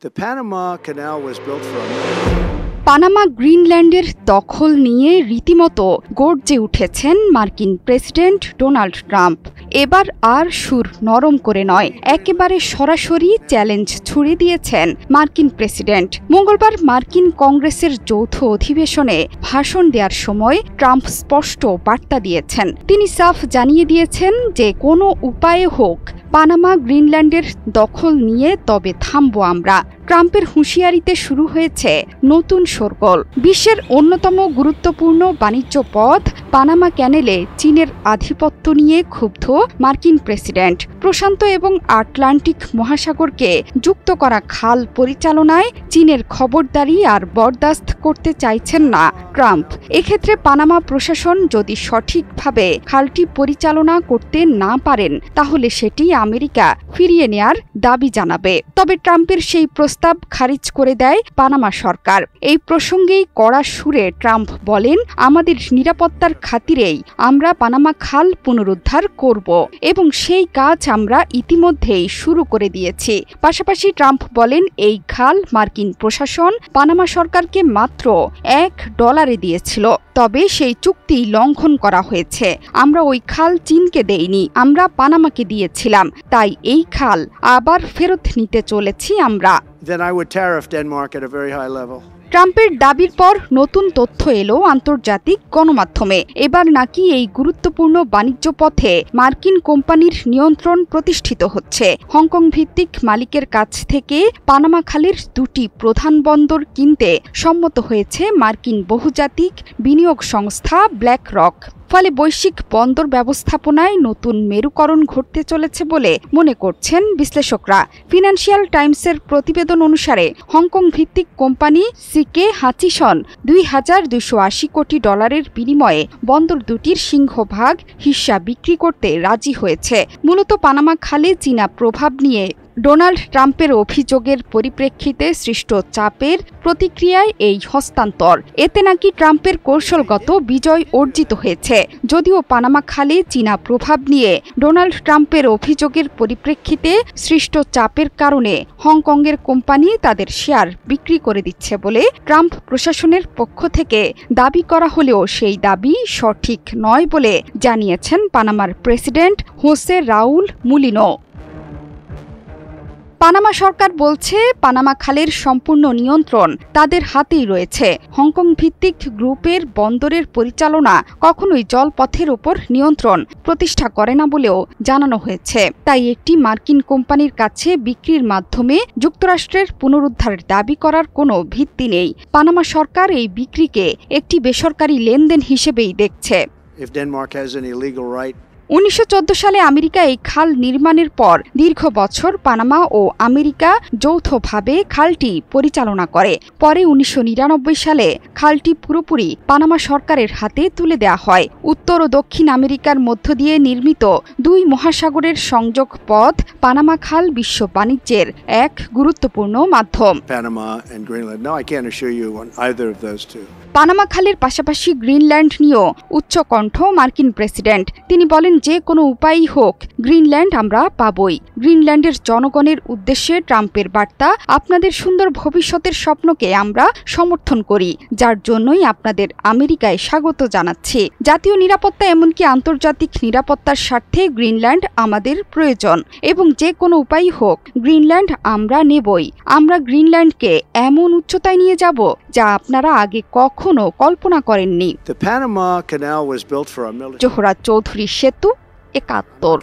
The Panama Canal was built for Panama গ্রিনল্যান্ডের দখল নিয়ে রীতিমতো গর্জে উঠেছেন মার্কিন প্রেসিডেন্ট ডোনাল্ড ট্রাম্প। এবার আর সুর নরম করে নয়, একেবারে সরাসরি চ্যালেঞ্জ ছুড়ে দিয়েছেন মার্কিন প্রেসিডেন্ট। মঙ্গলবার মার্কিন কংগ্রেসের যৌথ অধিবেশনে ভাষণ দেওয়ার সময় ট্রাম্প স্পষ্ট বার্তা দিয়েছেন। তিনি সাফ জানিয়ে দিয়েছেন যে কোনো উপায়ে হোক পানামা গ্রিনল্যান্ডের দখল নিয়ে তবে থামব আমরা। ট্রাম্পের হুঁশিয়ারিতে শুরু হয়েছে নতুন শোরগোল। বিশ্বের অন্যতম গুরুত্বপূর্ণ বাণিজ্য পথ পানামা ক্যানেলে চীনের আধিপত্য নিয়ে ক্ষুব্ধ মার্কিন প্রেসিডেন্ট। প্রশান্ত এবং আটলান্টিক মহাসাগরকে যুক্ত করা খাল পরিচালনায় চীনের খবরদারি আর বরদাস্ত করতে চাইছেন না ট্রাম্প। এক্ষেত্রে পানামা প্রশাসন যদি সঠিকভাবে খালটি পরিচালনা করতে না পারেন তাহলে সেটি আমেরিকা ফিরিয়ে নেয়ার দাবি জানাবে। তবে ট্রাম্পের সেই প্রস্তাব খারিজ করে দেয় পানামা সরকার। এই প্রসঙ্গেই কড়া সুরে ট্রাম্প বলেন, আমাদের নিরাপত্তার খাতিরেই আমরা পানামা খাল পুনরুদ্ধার করব এবং সেই কাজ আমরা ইতিমধ্যেই শুরু করে দিয়েছি। পাশাপাশি ট্রাম্প বলেন, এই খাল মার্কিন প্রশাসন পানামা সরকারকে মাত্র $1 দিয়েছিল, তবে সেই চুক্তি লঙ্ঘন করা হয়েছে। আমরা ওই খাল চীনকে দেইনি, আমরা পানামাকে দিয়েছিলাম, তাই এই খাল আবার ফেরত নিতে চলেছি আমরা। Then I would tariff Denmark at a very high level. ট্রাম্পের দাবির পর নতুন তথ্য এলো আন্তর্জাতিক গণমাধ্যমে। এবার নাকি এই গুরুত্বপূর্ণ বাণিজ্য পথে মার্কিন কোম্পানির নিয়ন্ত্রণ প্রতিষ্ঠিত হচ্ছে। হংকং ভিত্তিক মালিকের কাছ থেকে পানামা খালের 2টি প্রধান বন্দর কিনতে সম্মত হয়েছে মার্কিন বহুজাতিক বিনিয়োগ সংস্থা ব্ল্যাক রক। ফলে বৈশ্বিক বন্দর ব্যবস্থাপনায় নতুন মেরুকরণ ঘটতে চলেছে বলে মনে করছেন বিশ্লেষকরা। ফিনান্সিয়াল টাইমসের প্রতিবেদন অনুসারে হংকং ভিত্তিক কোম্পানি সিকে হাচিসন $2,280 কোটি বিনিময়ে বন্দর দুটির সিংহভাগ হিস্সা বিক্রি করতে রাজি হয়েছে। মূলত পানামা খালে চীনা প্রভাব নিয়ে ডোনাল্ড ট্রাম্পের অভিযোগের পরিপ্রেক্ষিতে সৃষ্ট চাপের প্রতিক্রিয়ায় এই হস্তান্তর। এতে নাকি ট্রাম্পের কৌশলগত বিজয় অর্জিত হয়েছে। যদিও পানামা খালে চীনা প্রভাব নিয়ে ডোনাল্ড ট্রাম্পের অভিযোগের পরিপ্রেক্ষিতে সৃষ্ট চাপের কারণে হংকংয়ের কোম্পানি তাদের শেয়ার বিক্রি করে দিচ্ছে বলে ট্রাম্প প্রশাসনের পক্ষ থেকে দাবি করা হলেও সেই দাবি সঠিক নয় বলে জানিয়েছেন পানামার president Jose Raul Mulino. Panama সরকার বলছে, পানামা খালের সম্পূর্ণ নিয়ন্ত্রণ তাদের হাতেই রয়েছে। হংকং ভিত্তিক গ্রুপের বন্দরের পরিচালনা কখনোই জলপথের ওপর নিয়ন্ত্রণ প্রতিষ্ঠা করে না বলেও জানানো হয়েছে। তাই একটি মার্কিন কোম্পানির কাছে বিক্রির মাধ্যমে যুক্তরাষ্ট্রের পুনরুদ্ধারের দাবি করার কোনো ভিত্তি নেই। পানামা সরকার এই বিক্রিকে একটি বেসরকারি লেনদেন হিসেবেই দেখছে। 1914 সালে আমেরিকা এই খাল নির্মাণের পর দীর্ঘ বছর পানামা ও আমেরিকা যৌথভাবে খালটি পরিচালনা করে। পরে 1999 সালে খালটি পুরোপুরি পানামা সরকারের হাতে তুলে দেওয়া হয়। উত্তর ও দক্ষিণ আমেরিকার মধ্য দিয়ে নির্মিত 2 মহাসাগরের সংযোগ পথ পানামা খাল বিশ্ব বাণিজ্যের এক গুরুত্বপূর্ণ মাধ্যম। পানামা খালের পাশাপাশি গ্রিনল্যান্ড নিয়েও উচ্চকণ্ঠ মার্কিন প্রেসিডেন্ট। তিনি বলেন, যে কোনো উপায়ই হোক গ্রিনল্যান্ড আমরা পাবই। গ্রিনল্যান্ডের জনগণের উদ্দেশ্যে ট্রাম্পের বার্তা, আপনাদের সুন্দর ভবিষ্যতের স্বপ্নকে আমরা সমর্থন করি, যার জন্যই আপনাদের আমেরিকায় স্বাগত জানাচ্ছি। জাতীয় নিরাপত্তা এমনকি আন্তর্জাতিক নিরাপত্তার স্বার্থে গ্রিনল্যান্ড আমাদের প্রয়োজন এবং যে কোনো উপায়ই হোক গ্রিনল্যান্ড আমরা নেবই। আমরা গ্রিনল্যান্ডকে এমন উচ্চতায় নিয়ে যাব যা আপনারা আগে কখনো কল্পনা করেননি। জোহরা চৌধুরী সেতু, 71।